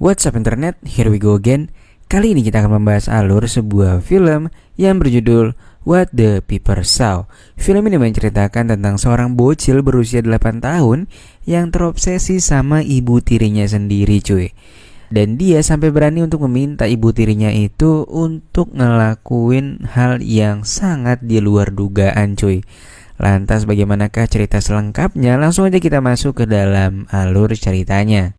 What's up internet, here we go again. Kali ini kita akan membahas alur sebuah film yang berjudul What the People Saw. Film ini menceritakan tentang seorang bocil berusia 8 tahun yang terobsesi sama ibu tirinya sendiri cuy. Dan dia sampai berani untuk meminta ibu tirinya itu untuk ngelakuin hal yang sangat di luar dugaan cuy. Lantas bagaimanakah cerita selengkapnya? Langsung aja kita masuk ke dalam alur ceritanya.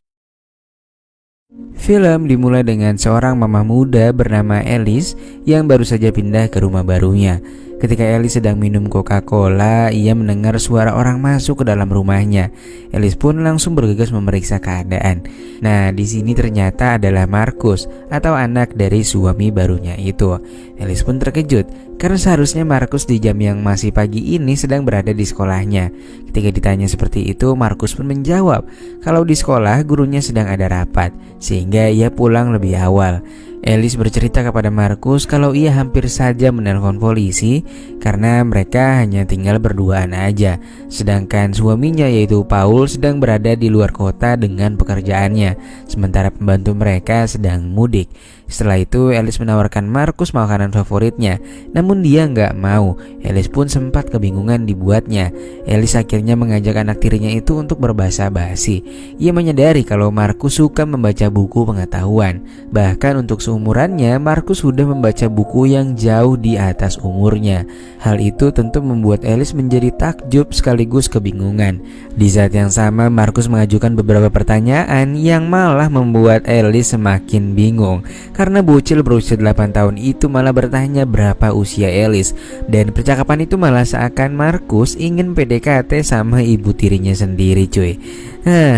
Film dimulai dengan seorang mama muda bernama Alice yang baru saja pindah ke rumah barunya. Ketika Alice sedang minum Coca-Cola, ia mendengar suara orang masuk ke dalam rumahnya. Alice pun langsung bergegas memeriksa keadaan. Nah, di sini ternyata adalah Marcus atau anak dari suami barunya itu. Alice pun terkejut karena seharusnya Marcus di jam yang masih pagi ini sedang berada di sekolahnya. Ketika ditanya seperti itu, Marcus pun menjawab kalau di sekolah gurunya sedang ada rapat, sehingga ia pulang lebih awal. Alice bercerita kepada Marcus kalau ia hampir saja menelpon polisi karena mereka hanya tinggal berduaan aja, sedangkan suaminya yaitu Paul sedang berada di luar kota dengan pekerjaannya, sementara pembantu mereka sedang mudik. Setelah itu Alice menawarkan Marcus makanan favoritnya, namun dia nggak mau. Alice pun sempat kebingungan dibuatnya. Alice akhirnya mengajak anak tirinya itu untuk berbahasa basi. Ia menyadari kalau Marcus suka membaca buku pengetahuan. Bahkan untuk seumurannya, Marcus sudah membaca buku yang jauh di atas umurnya. Hal itu tentu membuat Alice menjadi takjub sekaligus kebingungan. Di saat yang sama, Marcus mengajukan beberapa pertanyaan yang malah membuat Alice semakin bingung. Karena bocil berusia 8 tahun itu malah bertanya berapa usia Alice. Dan percakapan itu malah seakan Marcus ingin PDKT sama ibu tirinya sendiri cuy.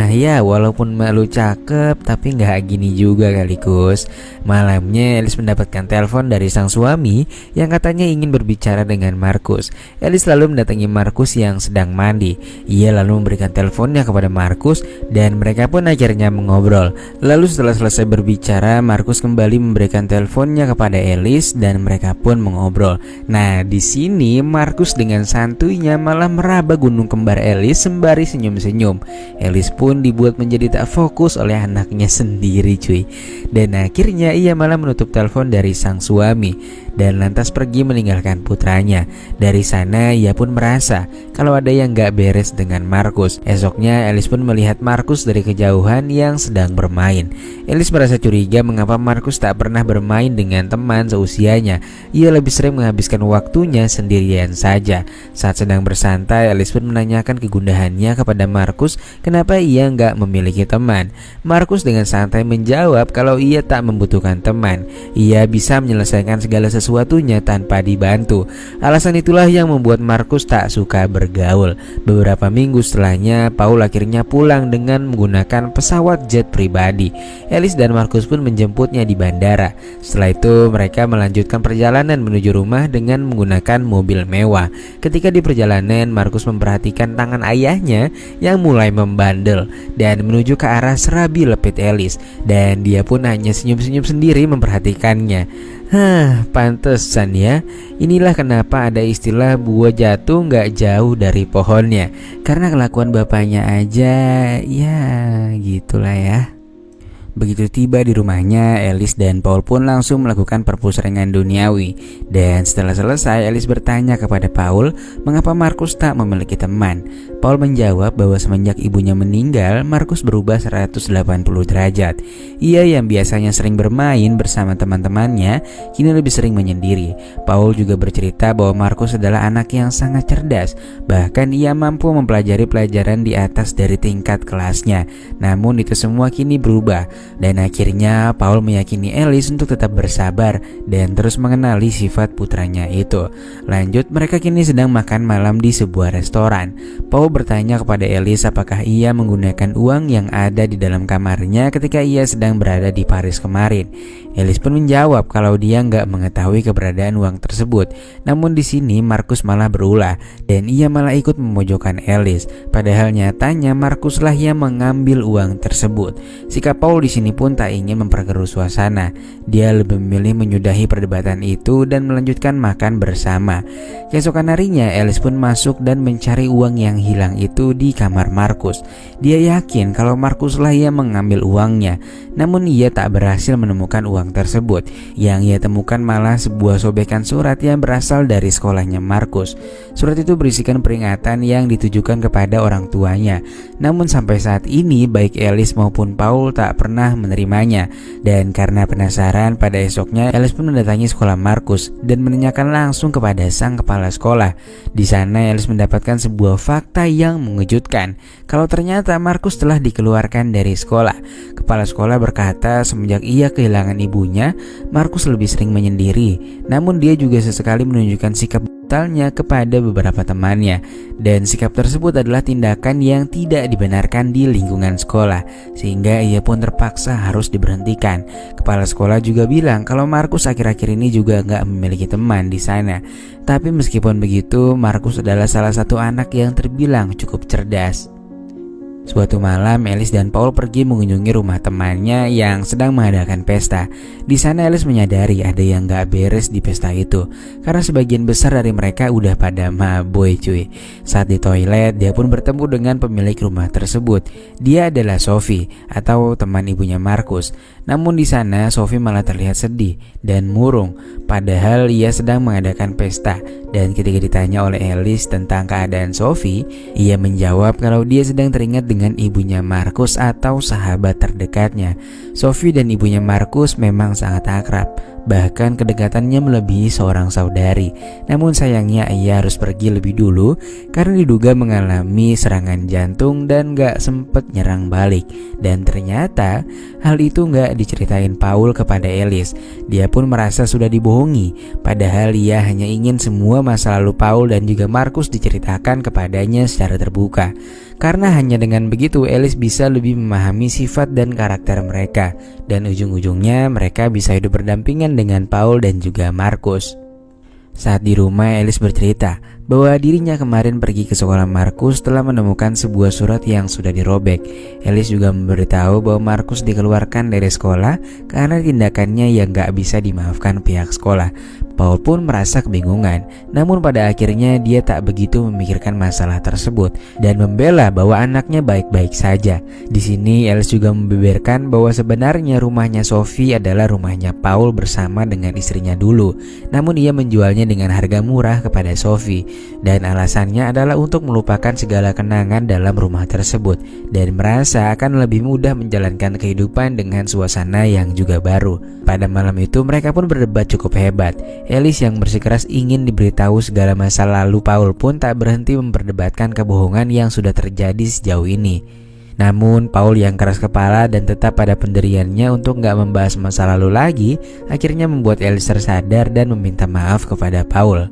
Ya walaupun malu cakep tapi gak gini juga kalikus. Malamnya Alice mendapatkan telepon dari sang suami yang katanya ingin berbicara dengan Marcus. Alice lalu mendatangi Marcus yang sedang mandi. Ia lalu memberikan teleponnya kepada Marcus dan mereka pun akhirnya mengobrol. Lalu setelah selesai berbicara, Marcus kembali memberikan teleponnya kepada Alice dan mereka pun mengobrol. Nah, di sini Marcus dengan santuinya malah meraba gunung kembar Alice sembari senyum-senyum. Alice pun dibuat menjadi tak fokus oleh anaknya sendiri cuy. Dan akhirnya ia malah menutup telepon dari sang suami dan lantas pergi meninggalkan putranya. Dari sana ia pun merasa kalau ada yang gak beres dengan Marcus. Esoknya Alice pun melihat Marcus dari kejauhan yang sedang bermain. Alice merasa curiga mengapa Marcus tak pernah bermain dengan teman seusianya. Ia lebih sering menghabiskan waktunya sendirian saja. Saat sedang bersantai, Alice pun menanyakan kegundahannya kepada Marcus kenapa ia nggak memiliki teman. Marcus dengan santai menjawab kalau ia tak membutuhkan teman. Ia bisa menyelesaikan segala sesuatunya tanpa dibantu. Alasan itulah yang membuat Marcus tak suka bergaul. Beberapa minggu setelahnya, Paul akhirnya pulang dengan menggunakan pesawat jet pribadi. Alice dan Marcus pun menjemputnya di bandara. Setelah itu mereka melanjutkan perjalanan menuju rumah dengan menggunakan mobil mewah. Ketika di perjalanan, Marcus memperhatikan tangan ayahnya yang mulai membandel dan menuju ke arah serabi lepit Alice, dan dia pun hanya senyum-senyum sendiri memperhatikannya. Pantesan ya. Inilah kenapa ada istilah buah jatuh nggak jauh dari pohonnya. Karena kelakuan bapaknya aja, ya gitulah ya. Begitu tiba di rumahnya, Alice dan Paul pun langsung melakukan perpusrengan duniawi. Dan setelah selesai, Alice bertanya kepada Paul mengapa Marcus tak memiliki teman. Paul menjawab bahwa semenjak ibunya meninggal, Marcus berubah 180 derajat. Ia yang biasanya sering bermain bersama teman-temannya, kini lebih sering menyendiri. Paul juga bercerita bahwa Marcus adalah anak yang sangat cerdas. Bahkan ia mampu mempelajari pelajaran di atas dari tingkat kelasnya. Namun itu semua kini berubah. Dan akhirnya Paul meyakini Alice untuk tetap bersabar dan terus mengenali sifat putranya itu. Lanjut, mereka kini sedang makan malam di sebuah restoran. Paul bertanya kepada Alice apakah ia menggunakan uang yang ada di dalam kamarnya ketika ia sedang berada di Paris kemarin. Alice pun menjawab kalau dia nggak mengetahui keberadaan uang tersebut. Namun di sini Marcus malah berulah dan ia malah ikut memojokkan Alice. Padahal nyatanya Marcus lah yang mengambil uang tersebut. Sikap Paul di sini ini pun tak ingin memperkeruh suasana. Dia lebih memilih menyudahi perdebatan itu dan melanjutkan makan bersama. Keesokan harinya, Alice pun masuk dan mencari uang yang hilang itu di kamar Markus. Dia yakin kalau Markuslah yang mengambil uangnya, namun ia tak berhasil menemukan uang tersebut. Yang ia temukan malah sebuah sobekan surat yang berasal dari sekolahnya Markus. Surat itu berisikan peringatan yang ditujukan kepada orang tuanya. Namun sampai saat ini baik Alice maupun Paul tak pernah menerimanya. Dan karena penasaran, pada esoknya Alice pun mendatangi sekolah Markus dan menanyakan langsung kepada sang kepala sekolah. Di sana Alice mendapatkan sebuah fakta yang mengejutkan, kalau ternyata Markus telah dikeluarkan dari sekolah. Kepala sekolah berkata semenjak ia kehilangan ibunya, Markus lebih sering menyendiri. Namun dia juga sesekali menunjukkan sikap brutalnya kepada beberapa temannya, dan sikap tersebut adalah tindakan yang tidak dibenarkan di lingkungan sekolah, sehingga ia pun terpaksa harus diberhentikan. Kepala sekolah juga bilang kalau Markus akhir-akhir ini juga nggak memiliki teman di sana. Tapi meskipun begitu, Markus adalah salah satu anak yang terbilang cukup cerdas. Suatu malam, Alice dan Paul pergi mengunjungi rumah temannya yang sedang mengadakan pesta. Di sana Alice menyadari ada yang gak beres di pesta itu, karena sebagian besar dari mereka udah pada maboi cuy. Saat di toilet, dia pun bertemu dengan pemilik rumah tersebut. Dia adalah Sophie atau teman ibunya Markus. Namun di sana Sophie malah terlihat sedih dan murung, padahal ia sedang mengadakan pesta. Dan ketika ditanya oleh Alice tentang keadaan Sophie, ia menjawab kalau dia sedang teringat dengan ibunya Markus atau sahabat terdekatnya. Sophie dan ibunya Markus memang sangat akrab, bahkan kedekatannya melebihi seorang saudari. Namun sayangnya ia harus pergi lebih dulu karena diduga mengalami serangan jantung dan gak sempet nyerang balik. Dan ternyata hal itu gak diceritain Paul kepada Alice. Dia pun merasa sudah dibohongi, padahal ia hanya ingin semua masa lalu Paul dan juga Markus diceritakan kepadanya secara terbuka. Karena hanya dengan begitu Alice bisa lebih memahami sifat dan karakter mereka, dan ujung-ujungnya mereka bisa hidup berdampingan dengan Paul dan juga Markus. Saat di rumah, Alice bercerita bahwa dirinya kemarin pergi ke sekolah Markus setelah menemukan sebuah surat yang sudah dirobek. Alice juga memberitahu bahwa Markus dikeluarkan dari sekolah karena tindakannya yang gak bisa dimaafkan pihak sekolah. Paul pun merasa kebingungan, namun pada akhirnya dia tak begitu memikirkan masalah tersebut dan membela bahwa anaknya baik-baik saja. Di sini Alice juga membeberkan bahwa sebenarnya rumahnya Sophie adalah rumahnya Paul bersama dengan istrinya dulu, namun ia menjualnya dengan harga murah kepada Sophie, dan alasannya adalah untuk melupakan segala kenangan dalam rumah tersebut dan merasa akan lebih mudah menjalankan kehidupan dengan suasana yang juga baru. Pada malam itu mereka pun berdebat cukup hebat. Alice yang bersikeras ingin diberitahu segala masa lalu Paul pun tak berhenti memperdebatkan kebohongan yang sudah terjadi sejauh ini. Namun Paul yang keras kepala dan tetap pada pendiriannya untuk gak membahas masa lalu lagi, akhirnya membuat Alice tersadar dan meminta maaf kepada Paul.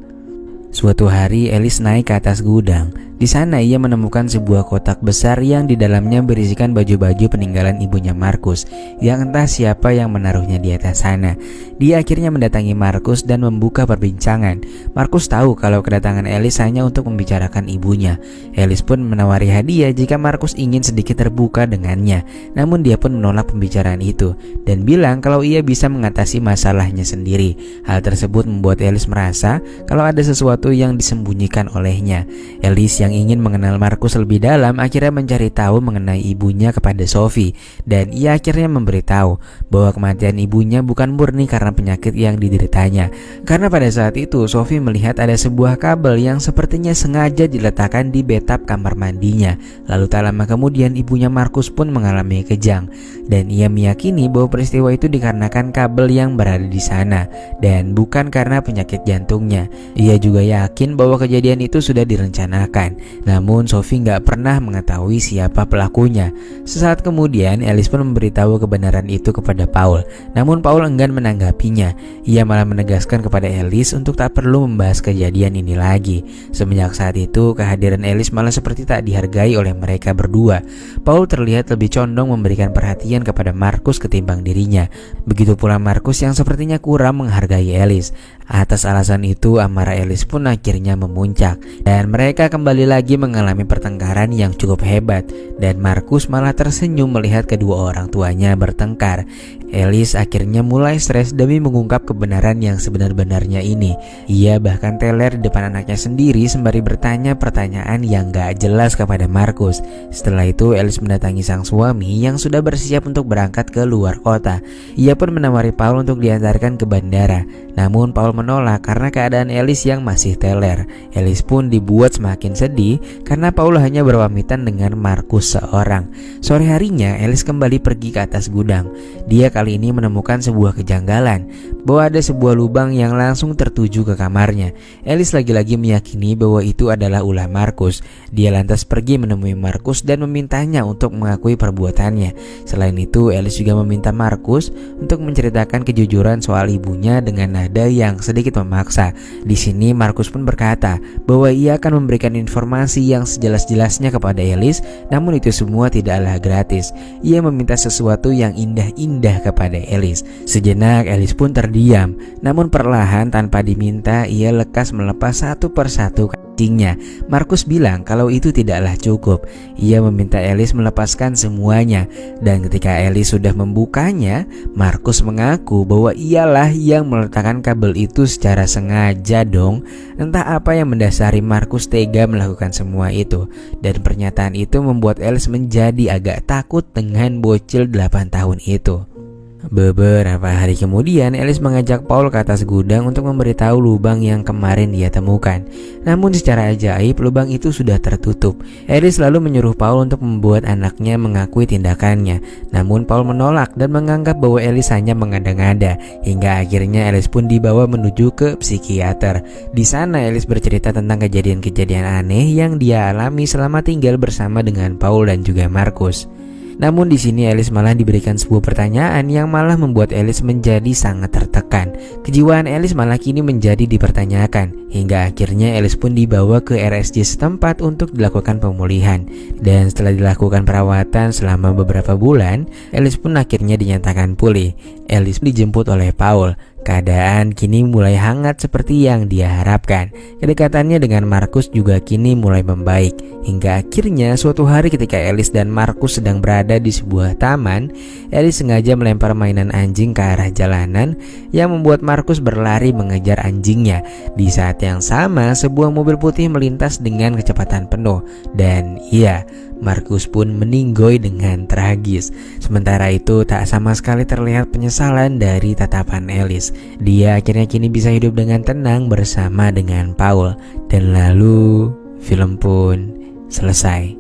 Suatu hari Alice naik ke atas gudang. Di sana ia menemukan sebuah kotak besar yang di dalamnya berisikan baju-baju peninggalan ibunya Markus, yang entah siapa yang menaruhnya di atas sana. Dia akhirnya mendatangi Markus dan membuka perbincangan. Markus tahu kalau kedatangan Alice hanya untuk membicarakan ibunya. Alice pun menawari hadiah jika Markus ingin sedikit terbuka dengannya. Namun dia pun menolak pembicaraan itu dan bilang kalau ia bisa mengatasi masalahnya sendiri. Hal tersebut membuat Alice merasa kalau ada sesuatu yang disembunyikan olehnya. Alice yang ingin mengenal Markus lebih dalam akhirnya mencari tahu mengenai ibunya kepada Sophie, dan ia akhirnya memberitahu bahwa kematian ibunya bukan murni karena penyakit yang dideritanya. Karena pada saat itu Sophie melihat ada sebuah kabel yang sepertinya sengaja diletakkan di bathtub kamar mandinya. Lalu tak lama kemudian ibunya Markus pun mengalami kejang, dan ia meyakini bahwa peristiwa itu dikarenakan kabel yang berada di sana dan bukan karena penyakit jantungnya. Ia juga yakin bahwa kejadian itu sudah direncanakan. Namun Sophie gak pernah mengetahui siapa pelakunya. Sesaat kemudian Alice pun memberitahu kebenaran itu kepada Paul. Namun Paul enggan menanggapinya. Ia malah menegaskan kepada Alice untuk tak perlu membahas kejadian ini lagi. Semenjak saat itu kehadiran Alice malah seperti tak dihargai oleh mereka berdua. Paul terlihat lebih condong memberikan perhatian perhatian kepada Markus ketimbang dirinya. Begitu pula Markus yang sepertinya kurang menghargai Alice. Atas alasan itu amarah Alice pun akhirnya memuncak dan mereka kembali lagi mengalami pertengkaran yang cukup hebat, dan Markus malah tersenyum melihat kedua orang tuanya bertengkar. Alice akhirnya mulai stres demi mengungkap kebenaran yang sebenar-benarnya ini. Ia bahkan teler di depan anaknya sendiri sembari bertanya pertanyaan yang gak jelas kepada Markus. Setelah itu Alice mendatangi sang suami yang sudah bersiap untuk berangkat ke luar kota. Ia pun menawari Paul untuk diantarkan ke bandara. Namun Paul menolak karena keadaan Alice yang masih teler. Alice pun dibuat semakin sedih karena Paul hanya berpamitan dengan Markus seorang. Sore harinya Alice kembali pergi ke atas gudang. Dia kali ini menemukan sebuah kejanggalan, bahwa ada sebuah lubang yang langsung tertuju ke kamarnya. Alice lagi-lagi meyakini bahwa itu adalah ulah Markus. Dia lantas pergi menemui Markus dan memintanya untuk mengakui perbuatannya. Selain itu Alice juga meminta Markus untuk menceritakan kejujuran soal ibunya dengan nada yang sedikit memaksa. Di sini Markus pun berkata bahwa ia akan memberikan informasi yang sejelas-jelasnya kepada Alice, namun itu semua tidaklah gratis. Ia meminta sesuatu yang indah-indah kepada Alice. Sejenak Alice pun terdiam, namun perlahan tanpa diminta ia lekas melepas satu persatu kancingnya. Markus bilang kalau itu tidaklah cukup. Ia meminta Alice melepaskan semuanya, dan ketika Alice sudah membukanya, Markus mengaku bahwa ialah yang meletakkan kabel itu secara sengaja dong. Entah apa yang mendasari Markus tega melakukan semua itu, dan pernyataan itu membuat Alice menjadi agak takut dengan bocil 8 tahun itu. Beberapa hari kemudian Alice mengajak Paul ke atas gudang untuk memberitahu lubang yang kemarin dia temukan. Namun secara ajaib lubang itu sudah tertutup. Alice lalu menyuruh Paul untuk membuat anaknya mengakui tindakannya. Namun Paul menolak dan menganggap bahwa Alice hanya mengada-ngada. Hingga akhirnya Alice pun dibawa menuju ke psikiater. Di sana Alice bercerita tentang kejadian-kejadian aneh yang dia alami selama tinggal bersama dengan Paul dan juga Markus. Namun di sini Alice malah diberikan sebuah pertanyaan yang malah membuat Alice menjadi sangat tertekan. Kejiwaan Alice malah kini menjadi dipertanyakan, hingga akhirnya Alice pun dibawa ke RSJ setempat untuk dilakukan pemulihan. Dan setelah dilakukan perawatan selama beberapa bulan, Alice pun akhirnya dinyatakan pulih. Alice dijemput oleh Paul. Keadaan kini mulai hangat seperti yang dia harapkan. Kedekatannya dengan Markus juga kini mulai membaik. Hingga akhirnya suatu hari ketika Alice dan Markus sedang berada di sebuah taman, Alice sengaja melempar mainan anjing ke arah jalanan yang membuat Markus berlari mengejar anjingnya. Di saat yang sama, sebuah mobil putih melintas dengan kecepatan penuh. Dan iya, Markus pun meninggoy dengan tragis. Sementara itu tak sama sekali terlihat penyesalan dari tatapan Alice. Dia akhirnya kini bisa hidup dengan tenang bersama dengan Paul. Dan lalu film pun selesai.